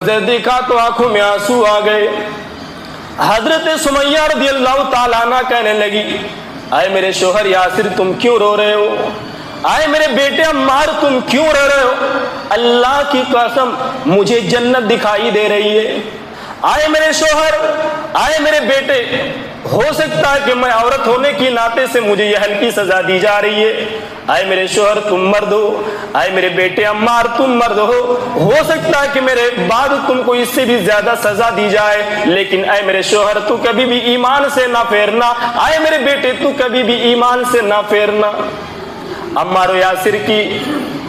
देखा तो आंखों में आंसू आ गए। हजरत सुमैया रज़ी अल्लाह ताला अन्हा कहने लगी, आए मेरे शोहर यासिर तुम क्यों रो रहे हो? आए मेरे बेटे अम्मार तुम क्यों रो रहे हो? अल्लाह की कसम मुझे जन्नत दिखाई दे रही है। आए मेरे शोहर, आए मेरे बेटे, हो सकता है कि मैं औरत होने की नाते से मुझे यह हल्की सजा दी जा रही है। आए मेरे शोहर तुम मर्द हो, आए मेरे बेटे अम्मार तुम मर्द हो सकता है कि मेरे बाद तुमको इससे भी ज्यादा सजा दी जाए, लेकिन आए मेरे शोहर तू कभी भी ईमान से ना फेरना। आए मेरे बेटे तू कभी भी ईमान से ना फेरना। अम्मार और यासिर की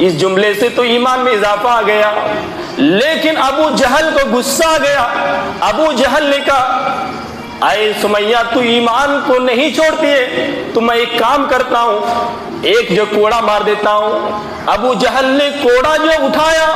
इस जुमले से तो ईमान में इजाफा आ गया, लेकिन अबू जहल को गुस्सा आ गया। अबू जहल ने कहा, आए सुमैया तू ईमान को नहीं छोड़ती है तो मैं एक काम करता हूं, एक जो कोड़ा मार देता हूं। अबू जहल ने कोड़ा जो उठाया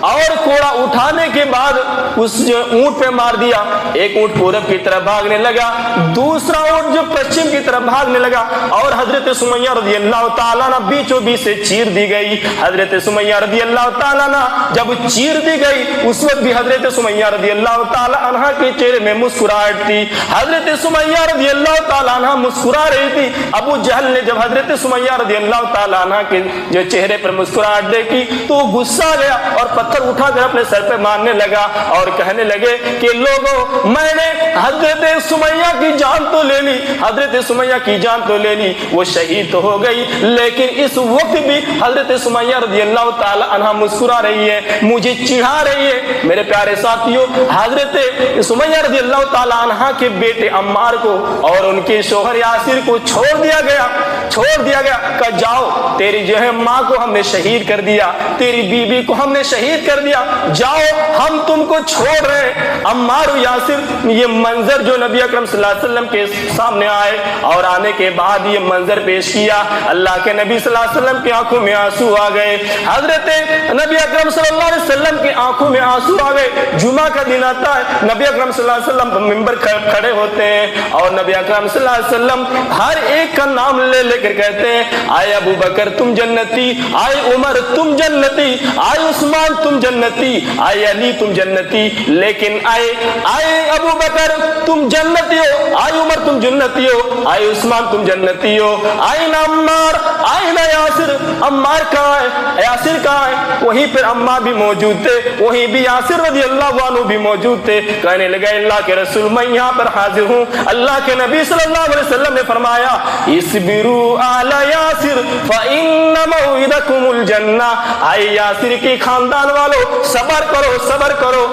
और कोड़ा उठाने के बाद उस ऊंट पे मार दिया। एक ऊंट पूरब की तरफ भागने लगा, दूसरा ऊंट जो पश्चिम की तरफ भागने लगा और हजरत सुमैया रज़ी अल्लाह ताला अन्हा बीचों बीच से चीर दी गई। हजरत सुमैया रज़ी अल्लाह ताला अन्हा जब चीर दी गई उस वक्त भी हजरत सुमैया रज़ी अल्लाह ताला अन्हा के चेहरे में मुस्कुराहट थी। हजरत सुमैया रज़ी अल्लाह ताला अन्हा मुस्कुरा रही थी। अबू जहल ने जब हजरत सुमैया रज़ी अल्लाह ताला अन्हा के जो चेहरे पर मुस्कुराहट देखी तो गुस्सा आ गया और पत्थर उठाकर अपने सर पे मारने लगा और कहने लगे कि लोगों मैंने हजरत सुमैया की जान तो ले ली, हजरत सुमैया की जान तो ले ली, वो शहीद तो हो गई, लेकिन इस वक्त भी हजरत सुमैया रज़ी अल्लाह ताला अन्हा मुस्कुरा रही है, मुझे चिढ़ा रही है। मेरे प्यारे साथियों, हजरत सुमैया रज़ी अल्लाह ताला अन्हा के बेटे अम्मार को और उनके शोहर यासिर को छोड़ दिया गया। कहा जाओ तेरी जो है माँ को हमने शहीद कर दिया, तेरी बीबी को हमने शहीद कर दिया, जाओ हम तुमको छोड़ रहे हैं। अम्मार और यासिर ये मंजर जो नबी अकरम सल्लल्लाहु अलैहि वसल्लम के सामने आए और आने के बाद ये मंजर पेश किया, अल्लाह के नबी सल्लल्लाहु अलैहि वसल्लम की आंखों में आंसू आ गए। हजरत नबी अकरम सल्लल्लाहु अलैहि वसल्लम की आंखों में आंसू आ गए। जुमा का दिन आता है, नबी अकरम सल्लल्लाहु अलैहि वसल्लम मिंबर खड़े होते हैं और नबी अकरम सल्लल्लाहु अलैहि वसल्लम हर एक का नाम ले लेकर कहते हैं, आए अबू बकर तुम जन्नती, आए उमर तुम जन्नती, आए उस्मान तुम जन्नती, आए अली तुम जन्नती, लेकिन आए अबू बकर तुम जन्नती हो, आए उमर तुम जन्नती हो, आए उस्मान तुम जन्नती हो, आए ना अम्मार, आए ना यासिर। अम्मार कहाँ है, यासिर कहाँ है? वहीं पर अम्मा भी मौजूद थे, वहीं भी यासिर रज़ी अल्लाह अन्हु भी मौजूद थे। कहने लगे अल्लाह के रसूल मैं यहाँ पर हाजिर हूँ। अल्लाह के नबी सल्लल्लाहु अलैहि वसल्लम ने फरमाया, इस्बिरू आला यासिर फ़इन्न मौइदकुमुल जन्नह। आए यासिर के खानदान वालों सब्र करो, सब्र करो।